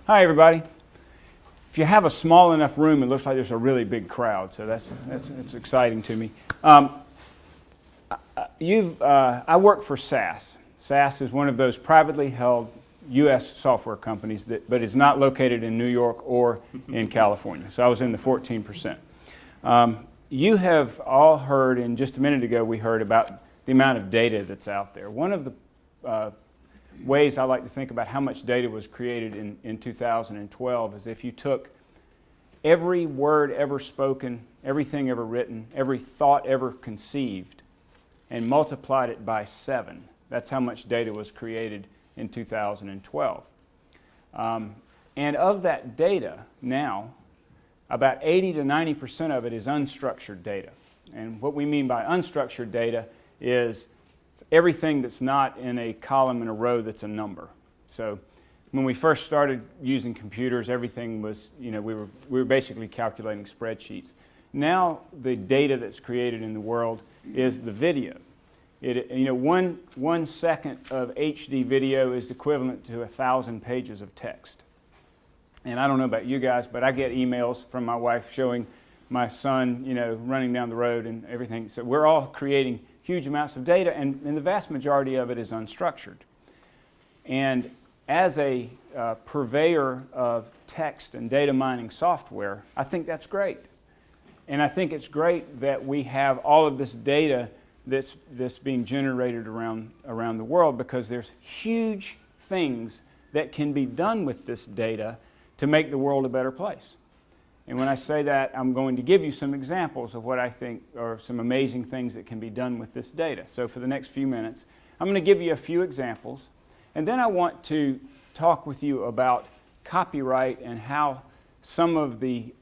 Hi, everybody. If you have a small enough room, it looks like there's a really big crowd, so that's exciting to me. I work for SAS. SAS is one of those privately held U.S. software companies, but is not located in New York or in California. So I was in the 14%. You have all heard, and just a minute ago we heard about the amount of data that's out there. One of the ways I like to think about how much data was created in 2012 is if you took every word ever spoken, everything ever written, every thought ever conceived, and multiplied it by 7. That's how much data was created in 2012. And of that data now, about 80 to 90% of it is unstructured data. And what we mean by unstructured data is everything that's not in a column in a row that's a number. So when we first started using computers, everything was, we were basically calculating spreadsheets. Now the data that's created in the world is the video. One second of HD video is equivalent to 1,000 pages of text. And I don't know about you guys, but I get emails from my wife showing my son, running down the road and everything. So we're all creating huge amounts of data, and the vast majority of it is unstructured. And as a purveyor of text and data mining software, I think that's great. And I think it's great that we have all of this data that's being generated around the world, because there's huge things that can be done with this data to make the world a better place. And when I say that, I'm going to give you some examples of what I think are some amazing things that can be done with this data. So for the next few minutes, I'm going to give you a few examples, and then I want to talk with you about copyright and how some of the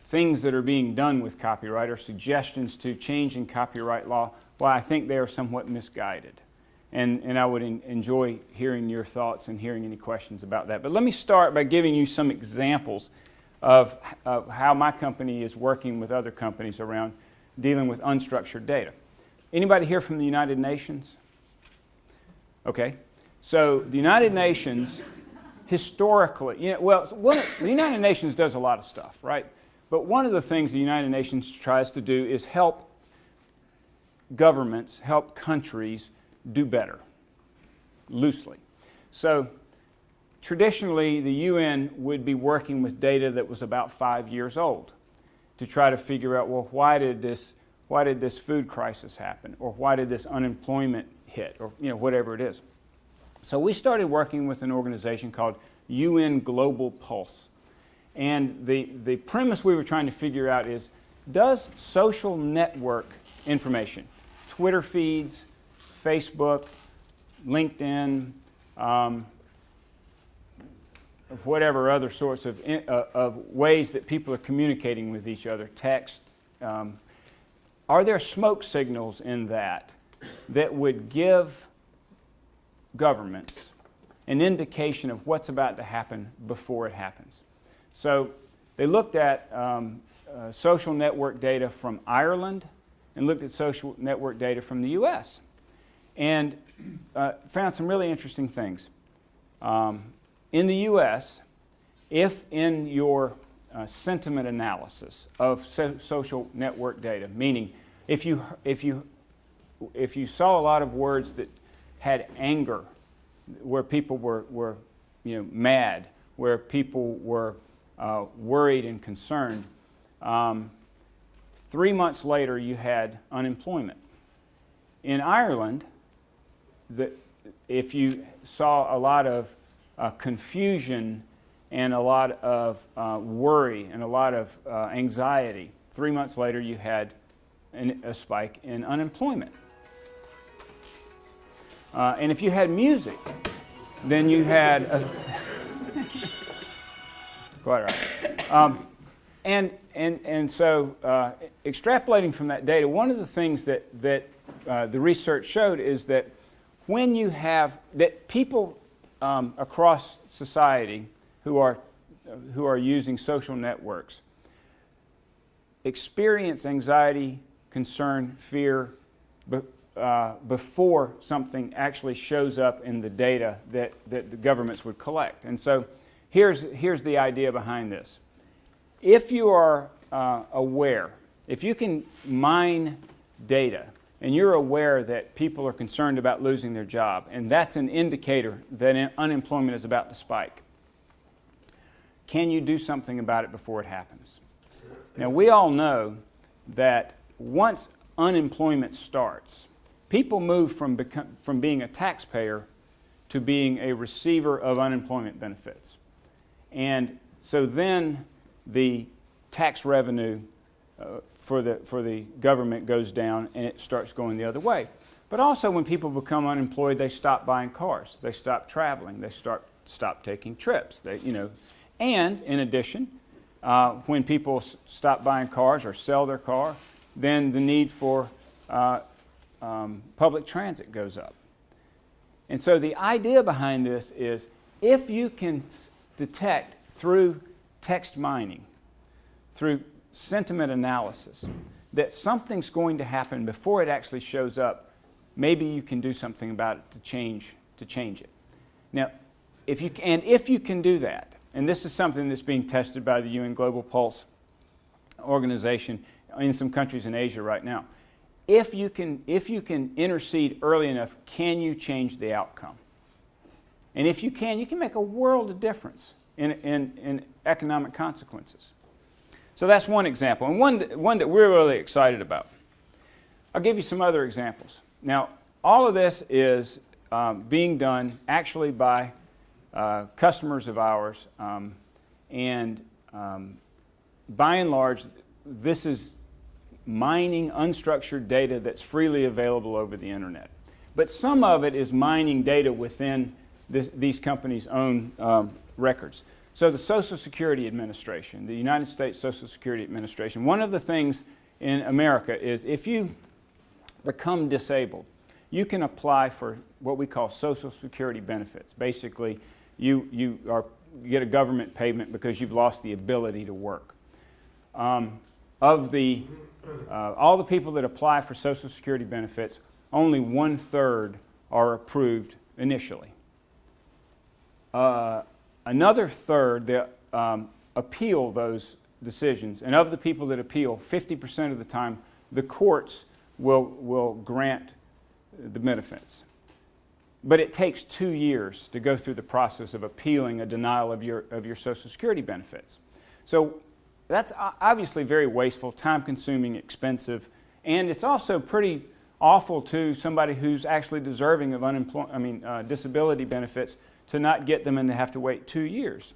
things that are being done with copyright are suggestions to changing copyright law, why I think they are somewhat misguided. And I would enjoy hearing your thoughts and hearing any questions about that. But let me start by giving you some examples of how my company is working with other companies around dealing with unstructured data. Anybody here from the United Nations? Okay. So the United Nations, historically, the United Nations does a lot of stuff, right? But one of the things the United Nations tries to do is help governments, help countries do better, loosely. So traditionally, the UN would be working with data that was about 5 years old to try to figure out, well, why did this food crisis happen, or why did this unemployment hit, or whatever it is. So we started working with an organization called UN Global Pulse. And the premise we were trying to figure out is, does social network information, Twitter feeds, Facebook, LinkedIn, whatever other sorts of ways that people are communicating with each other, text, are there smoke signals in that would give governments an indication of what's about to happen before it happens? So they looked at social network data from Ireland and looked at social network data from the U.S. and found some really interesting things. In the U.S., if in your sentiment analysis of social network data, meaning if you saw a lot of words that had anger, where people were mad, where people were worried and concerned, 3 months later you had unemployment. In Ireland, if you saw a lot of confusion and a lot of worry and a lot of anxiety, 3 months later you had a spike in unemployment. And if you had music, then you had quite right. And so extrapolating from that data, one of the things that the research showed is that when you have that people across society who are using social networks experience anxiety, concern, fear before something actually shows up in the data that the governments would collect. And so here's the idea behind this. If you are aware, if you can mine data and you're aware that people are concerned about losing their job, and that's an indicator that unemployment is about to spike, can you do something about it before it happens? Now, we all know that once unemployment starts, people move from being a taxpayer to being a receiver of unemployment benefits. And so then the tax revenue for the government goes down and it starts going the other way. But also when people become unemployed, they stop buying cars, they stop traveling, they stop taking trips. And in addition, when people stop buying cars or sell their car, then the need for public transit goes up. And so the idea behind this is if you can detect through text mining, through sentiment analysis, that something's going to happen before it actually shows up, maybe you can do something about it to change it. Now, if you can do that, and this is something that's being tested by the UN Global Pulse organization in some countries in Asia right now. If you can intercede early enough, can you change the outcome? And if you can make a world of difference in economic consequences. So that's one example, and one that we're really excited about. I'll give you some other examples. Now, all of this is being done actually by customers of ours, and by and large, this is mining unstructured data that's freely available over the internet. But some of it is mining data within these companies' own records. So the Social Security Administration, the United States Social Security Administration, one of the things in America is if you become disabled, you can apply for what we call Social Security benefits. Basically, you get a government payment because you've lost the ability to work. Of all the people that apply for Social Security benefits, only 1/3 are approved initially. Another third that appeal those decisions, and of the people that appeal, 50% of the time, the courts will grant the benefits. But it takes 2 years to go through the process of appealing a denial of your Social Security benefits. So that's obviously very wasteful, time-consuming, expensive, and it's also pretty awful to somebody who's actually deserving of disability benefits to not get them and to have to wait 2 years.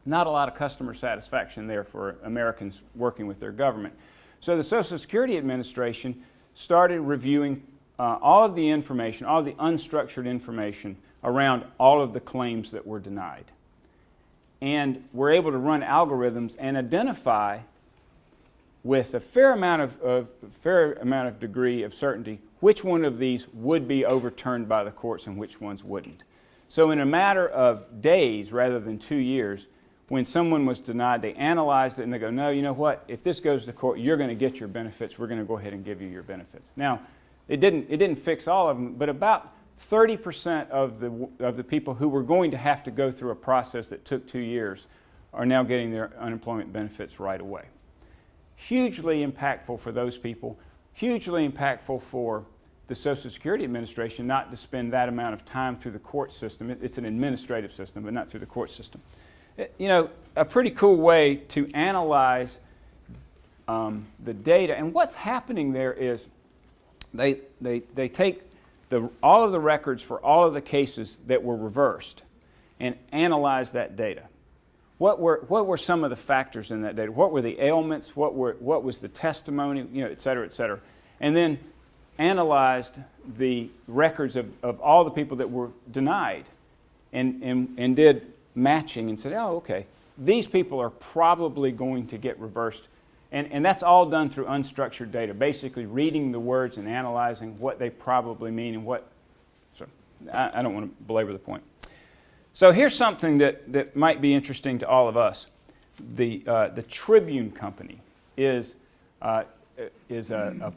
Not a lot of customer satisfaction there for Americans working with their government. So the Social Security Administration started reviewing all of the information, all of the unstructured information around all of the claims that were denied. And we're able to run algorithms and identify with a fair amount of degree of certainty which one of these would be overturned by the courts and which ones wouldn't. So in a matter of days rather than 2 years, when someone was denied, they analyzed it and they go, no, you know what, if this goes to court, you're going to get your benefits, we're going to go ahead and give you your benefits. Now, it didn't fix all of them, but about 30% of the people who were going to have to go through a process that took 2 years are now getting their unemployment benefits right away. Hugely impactful for those people, hugely impactful for the Social Security Administration not to spend that amount of time through the court system. It's an administrative system, but not through the court system. A pretty cool way to analyze the data. And what's happening there is they take all of the records for all of the cases that were reversed and analyze that data. What were some of the factors in that data? What were the ailments? What was the testimony? Et cetera, et cetera. And then analyzed the records of all the people that were denied and did matching and said, oh, okay, these people are probably going to get reversed. And that's all done through unstructured data, basically reading the words and analyzing what they probably mean and what. So I don't want to belabor the point. So here's something that might be interesting to all of us. The Tribune Company is a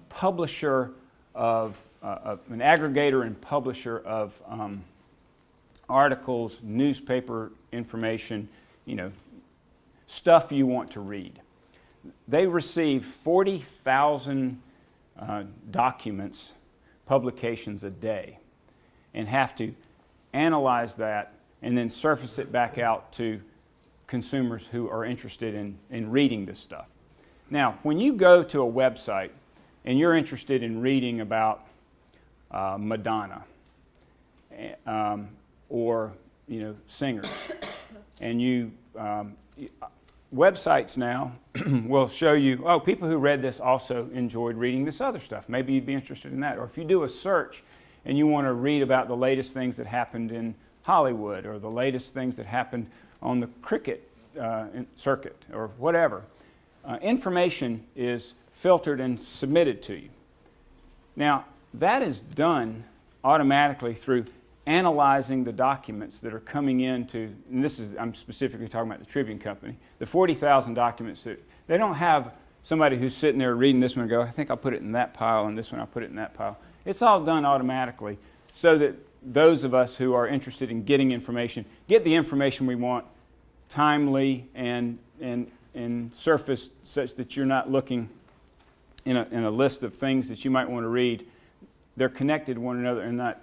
publisher of an aggregator and publisher of articles, newspaper information, stuff you want to read. They receive 40,000 documents, publications a day, and have to analyze that and then surface it back out to consumers who are interested in reading this stuff. Now, when you go to a website and you're interested in reading about Madonna or singers, and websites now will show you, oh, people who read this also enjoyed reading this other stuff. Maybe you'd be interested in that. Or if you do a search and you want to read about the latest things that happened in Hollywood or the latest things that happened on the cricket circuit or whatever, information is filtered and submitted to you. Now, that is done automatically through analyzing the documents that are coming into, and I'm specifically talking about the Tribune Company, the 40,000 documents that they don't have somebody who's sitting there reading this one and go, I think I'll put it in that pile, and this one I'll put it in that pile. It's all done automatically so that those of us who are interested in getting information get the information we want timely and surfaced such that you're not looking in a list of things that you might want to read. They're connected to one another and not,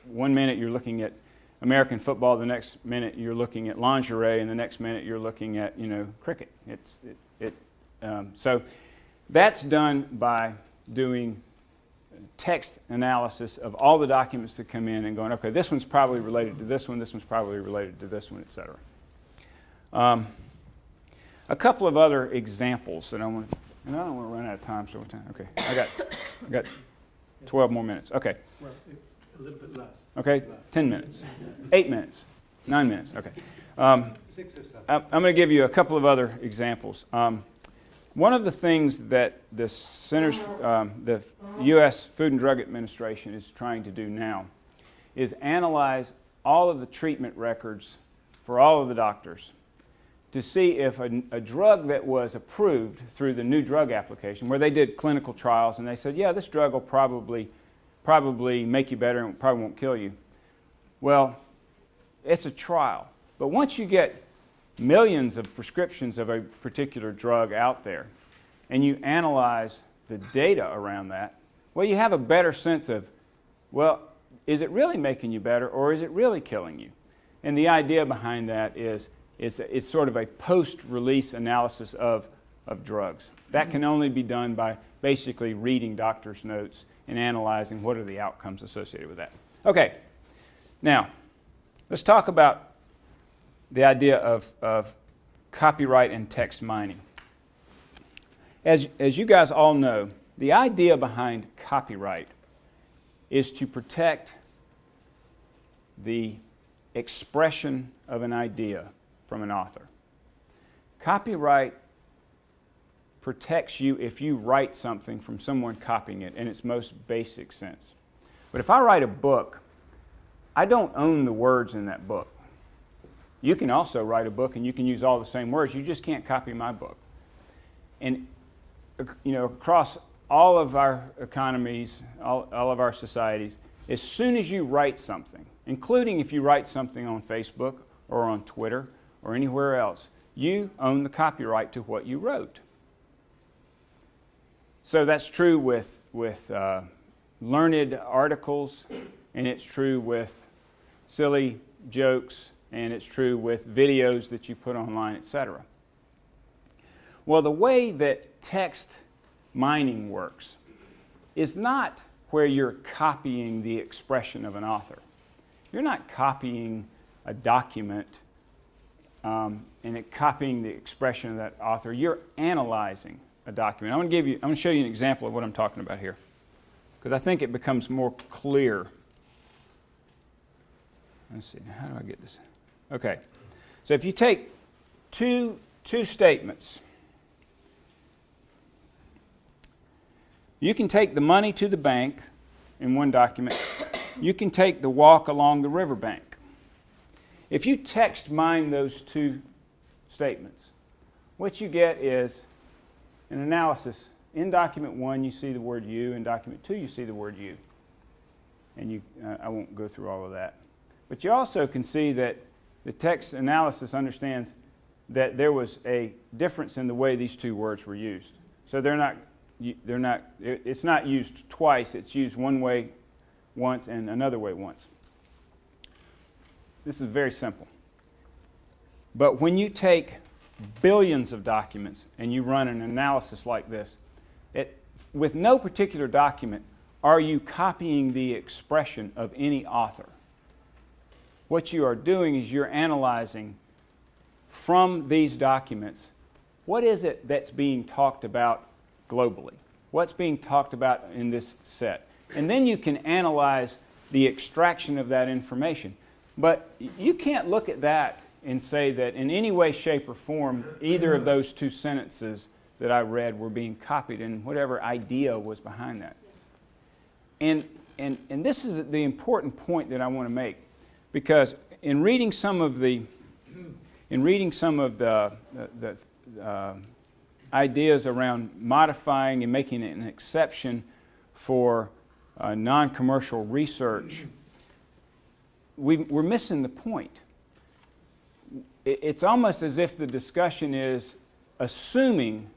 one minute you're looking at American football, the next minute you're looking at lingerie, and the next minute you're looking at, cricket. So that's done by doing text analysis of all the documents that come in and going, okay, this one's probably related to this one's probably related to this one, etc. A couple of other examples that I want to, and I don't want to run out of time, so okay, I got 12 more minutes. Okay. Well, a little bit less. Okay, 10 minutes, 8 minutes, 9 minutes, okay. 6 or 7. I'm going to give you a couple of other examples. One of the things that the the U.S. Food and Drug Administration is trying to do now is analyze all of the treatment records for all of the doctors to see if a drug that was approved through the new drug application, where they did clinical trials and they said, yeah, this drug will probably make you better and probably won't kill you. Well, it's a trial. But once you get millions of prescriptions of a particular drug out there and you analyze the data around that, well, you have a better sense of, well, is it really making you better or is it really killing you? And the idea behind that is it's sort of a post-release analysis of drugs. That can only be done by basically reading doctor's notes and analyzing what are the outcomes associated with that. Okay, now let's talk about the idea of copyright and text mining. As you guys all know, the idea behind copyright is to protect the expression of an idea from an author. Copyright protects you if you write something from someone copying it in its most basic sense. But if I write a book, I don't own the words in that book. You can also write a book and you can use all the same words. You just can't copy my book. And across all of our economies, all of our societies, as soon as you write something, including if you write something on Facebook or on Twitter or anywhere else, you own the copyright to what you wrote. So that's true with learned articles, and it's true with silly jokes, and it's true with videos that you put online, etc. Well, the way that text mining works is not where you're copying the expression of an author. You're not copying a document and copying the expression of that author. You're analyzing a document. I'm going to show you an example of what I'm talking about here, because I think it becomes more clear. Let's see, how do I get this? Okay, so if you take two statements, you can take the money to the bank in one document. You can take the walk along the riverbank. If you text mine those two statements, what you get is an analysis in document 1 you see the word you, in document 2 you see the word you. And I won't go through all of that. But you also can see that the text analysis understands that there was a difference in the way these two words were used. So it's not used twice, it's used one way once and another way once. This is very simple. But when you take billions of documents and you run an analysis like this, with no particular document are you copying the expression of any author. What you are doing is you're analyzing from these documents, what is it that's being talked about globally? What's being talked about in this set? And then you can analyze the extraction of that information. But you can't look at that and say that in any way, shape, or form, either of those two sentences that I read were being copied and whatever idea was behind that. And this is the important point that I want to make, because in reading some of the ideas around modifying and making an exception for non-commercial research, we're missing the point. It's almost as if the discussion is assuming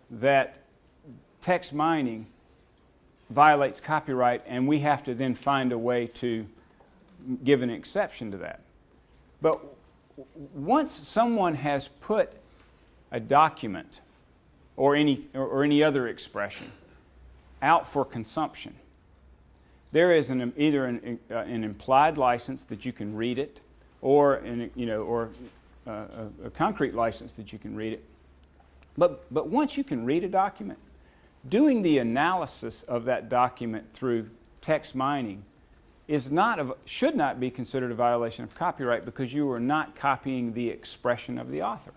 that text mining violates copyright and we have to then find a way to give an exception to that. But once someone has put a document or any other expression out for consumption, there is either an implied license that you can read it, or a concrete license that you can read it. But once you can read a document, doing the analysis of that document through text mining should not be considered a violation of copyright, because you are not copying the expression of the author.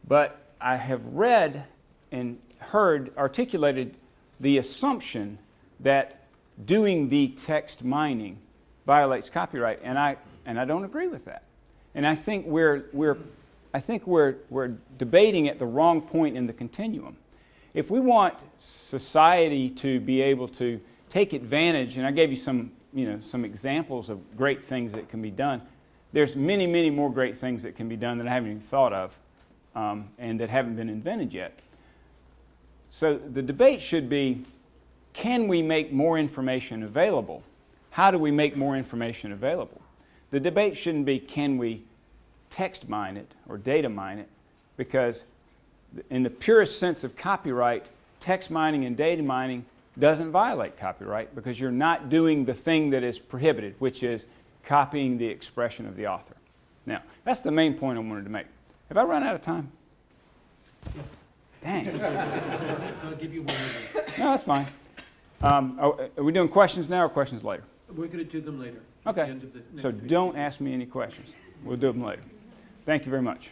But I have read and heard articulated the assumption that doing the text mining violates copyright, and I don't agree with that. And I think we're debating at the wrong point in the continuum. If we want society to be able to take advantage, and I gave you some examples of great things that can be done. There's many, many more great things that can be done that I haven't even thought of, and that haven't been invented yet. So the debate should be, can we make more information available? How do we make more information available? The debate shouldn't be, can we text mine it or data mine it? Because in the purest sense of copyright, text mining and data mining doesn't violate copyright, because you're not doing the thing that is prohibited, which is copying the expression of the author. Now, that's the main point I wanted to make. Have I run out of time? Dang. I'll give you one minute. No, that's fine. Are we doing questions now or questions later? We're going to do them later. Okay. At the end of the next So session. don't ask me any questions. We'll do them later. Thank you very much.